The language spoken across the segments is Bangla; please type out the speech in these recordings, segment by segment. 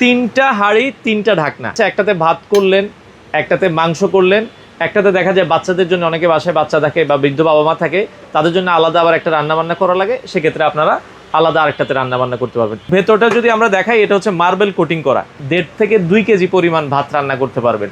তিনটা হাঁড়ি তিনটা ঢাকনা, একটাতে ভাত করলেন, একটাতে মাংস করলেন, একটাতে দেখা যায় বাচ্চাদের জন্য, অনেকে বাসায় বাচ্চা থাকে বা বৃদ্ধ বাবা মা থাকে, তাদের জন্য আলাদা আবার একটা রান্না বান্না করা লাগে, সেক্ষেত্রে আপনারা আলাদা আরেকটাতে রান্না বান্না করতে পারবেন। ভেতরটা যদি আমরা দেখাই, এটা হচ্ছে মার্বেল কোটিং করা, 1.5 থেকে 2 কেজি পরিমাণ ভাত রান্না করতে পারবেন।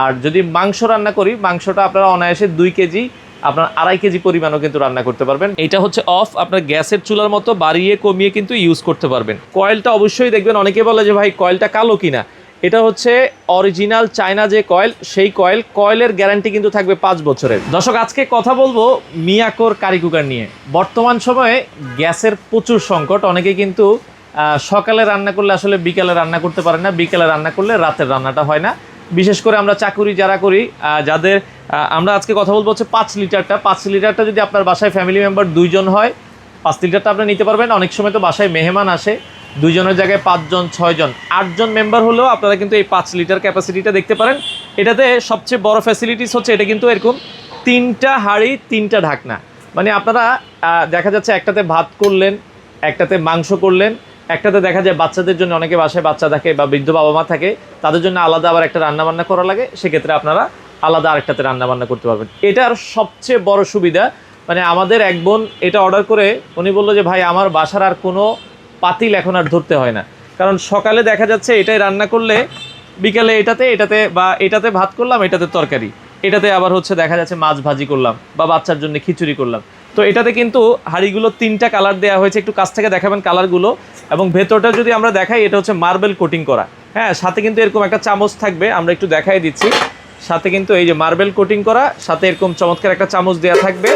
আর যদি মাংস রান্না করি, মাংসটা আপনারা অনায়াসে 2 কেজি, আপনার 2.5 কেজি পরিমাণও কিন্তু রান্না করতে পারবেন। এটা হচ্ছে অফ, আপনার গ্যাসের চুলার মতো বাড়িয়ে কমিয়ে কিন্তু ইউজ করতে পারবেন। কয়েলটা অবশ্যই দেখবেন, অনেকে বলে যে ভাই কয়েলটা কালো কিনা, এটা হচ্ছে অরিজিনাল চায়না যে কয়েল, সেই কয়েলের গ্যারান্টি কিন্তু থাকবে 5 বছরের। দর্শক, আজকে কথা বলবো মিয়াকোর কারি কুকার নিয়ে। বর্তমান সময়ে গ্যাসের প্রচুর সংকট, অনেকে কিন্তু সকালে রান্না করলে আসলে বিকালে রান্না করতে পারে না, বিকালে রান্না করলে রাতের রান্নাটা হয় না। বিশেষ করে আমরা চাকুরি যারা করি, যাদের আমরা আজকে কথা বলবো হচ্ছে 5 লিটারটা যদি আপনার বাসায় ফ্যামিলি মেম্বার 2 জন হয়, 5 লিটারটা আপনি নিতে পারবেন। অনেক সময় তো বাসায় মেহমান আসে, 2 জনের জায়গায় 5 জন, 6 জন, 8 জন মেম্বার হলেও আপনারা কিন্তু এই 5 লিটার ক্যাপাসিটিটা দেখতে পারেন। এটাতে সবচেয়ে বড় ফ্যাসিলিটিস হচ্ছে এটা কিন্তু এরকম 3টা হাঁড়ি 3টা ঢাকনা। মানে আপনারা দেখা যাচ্ছে একটাতে ভাত করলেন, একটাতে মাংস করলেন, একটাতে দেখা যায় বাচ্চাদের জন্য, অনেকে বাসায় বাচ্চা থাকে বা বৃদ্ধ বাবা মা থাকে, তাদের জন্য আলাদা আবার একটা রান্না বান্না করা লাগে, সেক্ষেত্রে আপনারা আলাদা আরেকটাতে রান্না বান্না করতে পারবেন। এটার সবচেয়ে বড় সুবিধা, মানে আমাদের এক বোন এটা অর্ডার করে উনি বললো যে ভাই আমার বাসার আর কোনো পাতিল এখন আর ধরতে হয় না, কারণ সকালে দেখা যাচ্ছে এটাই রান্না করলে বিকালে এটাতে ভাত করলাম, এটাতে তরকারি, এটাতে আবার হচ্ছে দেখা যাচ্ছে মাছ ভাজি করলাম বা বাচ্চার জন্য খিচুড়ি করলাম। তো এটাতে কিন্তু হাঁড়িগুলো 3টা কালার দেওয়া হয়েছে, একটু কাছ থেকে দেখাবেন কালারগুলো। এবং ভেতরটা যদি আমরা দেখাই, এটা হচ্ছে মার্বেল কোটিং করা, হ্যাঁ, সাথে কিন্তু এরকম একটা চামচ থাকবে, আমরা একটু দেখাই দিচ্ছি। সাথে কিন্তু এই যে মার্বেল কোটিং করা, সাথে এরকম চমৎকার একটা চামচ দেওয়া থাকবে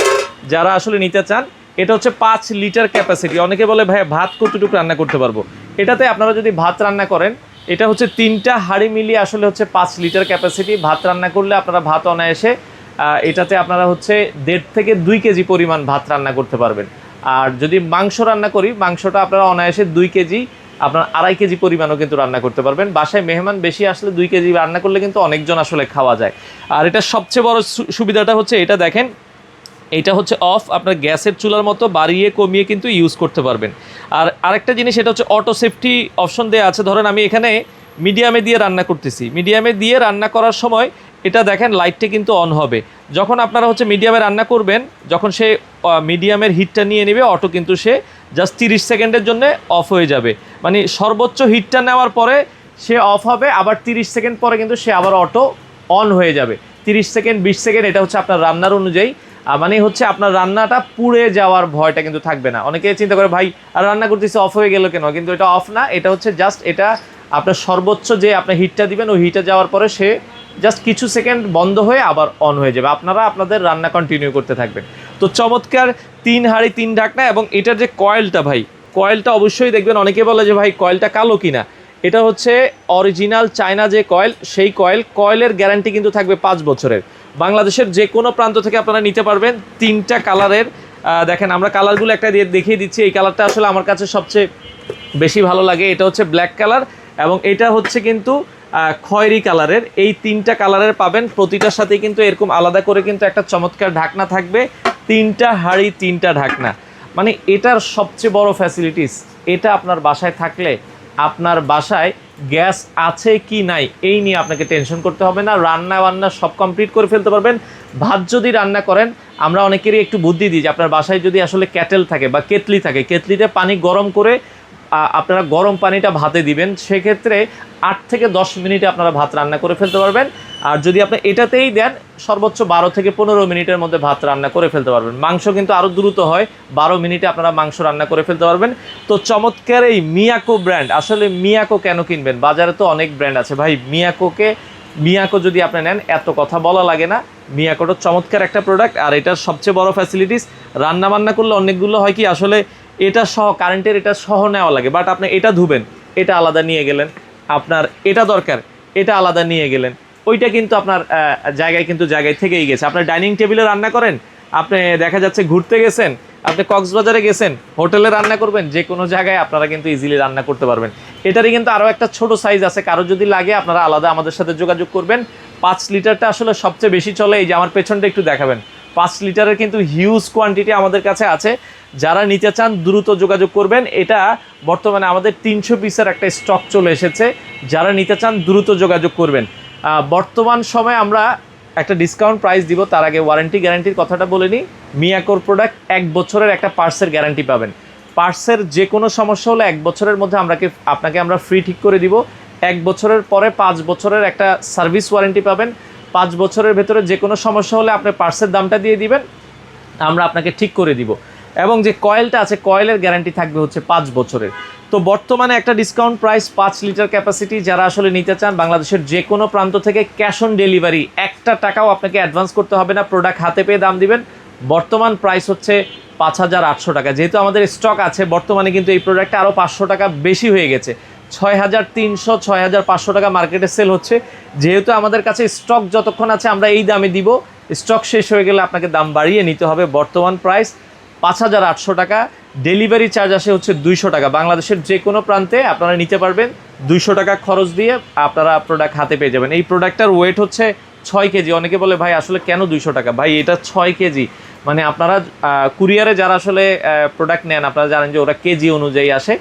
যারা আসলে নিতে চান। এটা হচ্ছে 5 লিটার ক্যাপাসিটি। অনেকে বলে ভাই ভাত কতটুকু রান্না করতে পারবো, এটাতে আপনারা যদি ভাত রান্না করেন, এটা হচ্ছে 3টা হাঁড়ি মিলিয়ে আসলে হচ্ছে 5 লিটার ক্যাপাসিটি। ভাত রান্না করলে আপনারা ভাত অনায়াসে এটাতে আপনারা হচ্ছে 1.5 থেকে 2 কেজি পরিমাণ ভাত রান্না করতে পারবেন। আর যদি মাংস রান্না করি, মাংসটা আপনারা অনায়াসে 2 কেজি, আপনার 2.5 কেজি পরিমাণও কিন্তু রান্না করতে পারবেন। বাসায় মেহমান বেশি আসলে 2 কেজি রান্না করলে কিন্তু অনেকজন আসলে খাওয়া যায়। আর এটা সবচেয়ে বড় সুবিধাটা হচ্ছে, এটা দেখেন, এটা হচ্ছে অফ, আপনার গ্যাসের চুলার মতো বাড়িয়ে কমিয়ে কিন্তু ইউজ করতে পারবেন। আর আরেকটা জিনিস, এটা হচ্ছে অটো সেফটি অপশন দেওয়া আছে। ধরেন আমি এখানে মিডিয়ামে দিয়ে রান্না করতেছি, মিডিয়ামে দিয়ে রান্না করার সময় এটা দেখেন লাইটটা কিন্তু অন হবে। যখন আপনারা হচ্ছে মিডিয়ামে রান্না করবেন, যখন সে মিডিয়ামের হিটটা নিয়ে নেবে, অটো কিন্তু সে জাস্ট 30 সেকেন্ডের জন্য অফ হয়ে যাবে। মানে সর্বোচ্চ হিটটা নেওয়ার পরে সে অফ হবে, আবার 30 সেকেন্ড পরে কিন্তু সে আবার অটো অন হয়ে যাবে। 30 সেকেন্ড 20 সেকেন্ড, এটা হচ্ছে আপনার রান্নার অনুযায়ী। মানে হচ্ছে আপনার রান্নাটা পুড়ে যাওয়ার ভয়টা কিন্তু থাকবে না। অনেকে চিন্তা করে ভাই আর রান্না করতেছি অফ হয়ে গেল কেন, কিন্তু এটা অফ না, এটা হচ্ছে জাস্ট এটা আপনার সর্বোচ্চ যে আপনার হিটটা দিবেন, ওই হিটে যাওয়ার পরে সে জাস্ট কিছু সেকেন্ড বন্ধ হয়ে আবার অন হয়ে যাবে, আপনারা আপনাদের রান্না কন্টিনিউ করতে থাকবেন। তো চমৎকার 3 হাঁড়ি 3 ঢাকনা। এবং এটার যে কয়েলটা, ভাই কয়েলটা অবশ্যই দেখবেন, অনেকে বলে যে ভাই কয়েলটা কালো কিনা, এটা হচ্ছে অরিজিনাল চায়না যে কয়েল, সেই কয়েলের গ্যারান্টি কিন্তু থাকবে 5 বছরের। বাংলাদেশের যে কোনো প্রান্ত থেকে আপনারা নিতে পারবেন। 3টা কালারের, দেখেন আমরা কালারগুলো একটা দিয়ে দেখিয়ে দিচ্ছি। এই কালারটা আসলে আমার কাছে সবচেয়ে বেশি ভালো লাগে, এটা হচ্ছে ব্ল্যাক কালার, এবং এটা হচ্ছে কিন্তু খয়েরি কালারের। এই 3টা কালারের পাবেন, প্রতিটার সাথে কিন্তু এরকম আলাদা করে কিন্তু একটা চমৎকার ঢাকনা থাকবে। 3টা হাঁড়ি 3টা ঢাকনা, মানে এটার সবচেয়ে বড় ফ্যাসিলিটিস, এটা আপনার বাসায় থাকলে আপনার বাসায় গ্যাস আছে কি নাই এই নিয়ে আপনাকে টেনশন করতে হবে না। রান্না বান্না সব কমপ্লিট করে ফেলতে পারবেন। ভাত যদি রান্না করেন, আমরা অনেকেরই একটু বুদ্ধি দিই যে আপনার বাসায় যদি আসলে ক্যাটেল থাকে বা কেতলি থাকে, কেতলিতে পানি গরম করে আপনারা গরম পানিটা ভাতে দিবেন, সেক্ষেত্রে 8 থেকে 10 মিনিটে আপনারা ভাত রান্না করে ফেলতে পারবেন। আর যদি আপনি এটাতেই দেন, সর্বোচ্চ 12 থেকে 15 মিনিটের মধ্যে ভাত রান্না করে ফেলতে পারবেন। মাংস কিন্তু আরও দ্রুত হয়, 12 মিনিটে আপনারা মাংস রান্না করে ফেলতে পারবেন। তো চমৎকার এই মিয়াকো ব্র্যান্ড, আসলে মিয়াকো কেন কিনবেন, বাজারে তো অনেক ব্র্যান্ড আছে ভাই, মিয়াকো যদি আপনি নেন এত কথা বলা লাগে না। মিয়াকোটা চমৎকার একটা প্রোডাক্ট। আর এটার সবচেয়ে বড় ফ্যাসিলিটিস, রান্না বান্না করলে অনেকগুলো হয় কি আসলে এটা সহ কারেন্টের এটা সহ নেওয়া লাগে, বাট আপনি এটা ধুবেন, এটা আলাদা নিয়ে গেলেন, আপনার এটা দরকার, এটা আলাদা নিয়ে গেলেন, ওইটা কিন্তু আপনার জায়গায় থেকেই গেছে। আপনার ডাইনিং টেবিলে রান্না করেন, আপনি দেখা যাচ্ছে ঘুরতে গেছেন, আপনি কক্সবাজারে গেছেন, হোটেলে রান্না করবেন, যে কোনো জায়গায় আপনারা কিন্তু ইজিলি রান্না করতে পারবেন। এটারই কিন্তু আরও একটা ছোট সাইজ আছে, কারো যদি লাগে আপনারা আলাদা আমাদের সাথে যোগাযোগ করবেন। 5 লিটারটা আসলে সবচেয়ে বেশি চলে। এই যে আমার পেছনটা একটু দেখাবেন, 5 লিটারের কিন্তু হিউজ কোয়ান্টিটি আমাদের কাছে আছে। যারা নিতে চান দ্রুত যোগাযোগ করবেন। এটা বর্তমানে আমাদের 300 পিসের একটা স্টক চলে এসেছে। যারা নিতে চান দ্রুত যোগাযোগ করবেন। বর্তমান সময়ে আমরা একটা ডিসকাউন্ট প্রাইস দিব। তার আগে ওয়ারেন্টি গ্যারান্টির কথাটা বলে নিই। মিয়াকোর প্রোডাক্ট 1 বছরের একটা পার্টসের গ্যারান্টি পাবেন। পার্টসের যে কোনো সমস্যা হলে 1 বছরের মধ্যে আপনাকে আমরা ফ্রি ঠিক করে দিব। 1 বছরের পরে 5 বছরের একটা সার্ভিস ওয়ারেন্টি পাবেন। 5 বছরের ভেতরে যে কোনো সমস্যা হলে আপনি পার্টসের দামটা দিয়ে দিবেন, আমরা আপনাকে ঠিক করে দিব। এবং যে কয়েলটা আছে, কয়েলের গ্যারান্টি থাকবে হচ্ছে 5 বছরের। তো বর্তমানে একটা ডিসকাউন্ট প্রাইস 5 লিটার ক্যাপাসিটি, যারা আসলে নিতে চান বাংলাদেশের যে কোনো প্রান্ত থেকে ক্যাশ অন ডেলিভারি, 1 টাকাও আপনাকে অ্যাডভান্স করতে হবে না, প্রোডাক্ট হাতে পেয়ে দাম দিবেন। বর্তমান প্রাইস হচ্ছে 5,800 টাকা। যেহেতু আমাদের স্টক আছে, বর্তমানে কিন্তু এই প্রোডাক্টটা আরও 500 টাকা বেশি হয়ে গেছে। 6,300 6,500 টাকা মার্কেটে সেল হচ্ছে। যেহেতু আমাদের কাছে স্টক যতক্ষণ আছে আমরা এই দামে দিব, স্টক শেষ হয়ে গেলে আপনাকে দাম বাড়িয়ে নিতে হবে। বর্তমান প্রাইস 5,800 টাকা, ডেলিভারি চার্জ আসে হচ্ছে 200 টাকা। বাংলাদেশের যে কোনো প্রান্তে আপনারা নিতে পারবেন, 200 টাকা খরচ দিয়ে আপনারা প্রোডাক্ট হাতে পেয়ে যাবেন। এই প্রোডাক্টটার ওয়েট হচ্ছে 6 কেজি। অনেকে বলে ভাই আসলে কেন 200 টাকা? ভাই এটা 6 কেজি, মানে আপনারা কুরিয়ারে যারা আসলে প্রোডাক্ট নেন আপনারা জানেন যে ওরা কেজি অনুযায়ী আসে,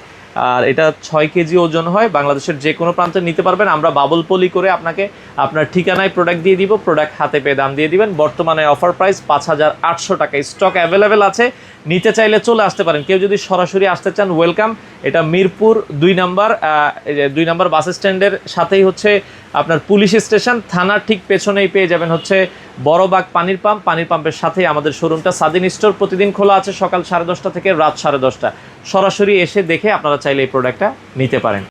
আর এটা 6 কেজি ওজন হয়। বাংলাদেশের যে কোনো প্রান্তে নিতে পারবেন। আমরা বাবল পলি করে আপনাকে আপনার ঠিকানায় প্রোডাক্ট দিয়ে দিব, প্রোডাক্ট হাতে পেয়ে দাম দিয়ে দিবেন। বর্তমানে অফার প্রাইস 5,800 টাকা। স্টক অ্যাভেলেবেল আছে, নিতে চাইলে চলে আসতে পারেন। কেউ যদি সরাসরি আসতে চান ওয়েলকাম। এটা মিরপুর 2 নম্বর বাস স্ট্যান্ডের সাথেই হচ্ছে আপনার পুলিশ স্টেশন, থানার ঠিক পেছনেই পেয়ে যাবেন হচ্ছে বড়বাগ পানির পাম্প। পানির পাম্পের সাথেই আমাদের শোরুমটা। সাদিন স্টোর প্রতিদিন খোলা আছে সকাল 10:30 থেকে রাত 10:30। সরাসরি এসে দেখে আপনারা চাইলে এই প্রোডাক্টটা নিতে পারেন।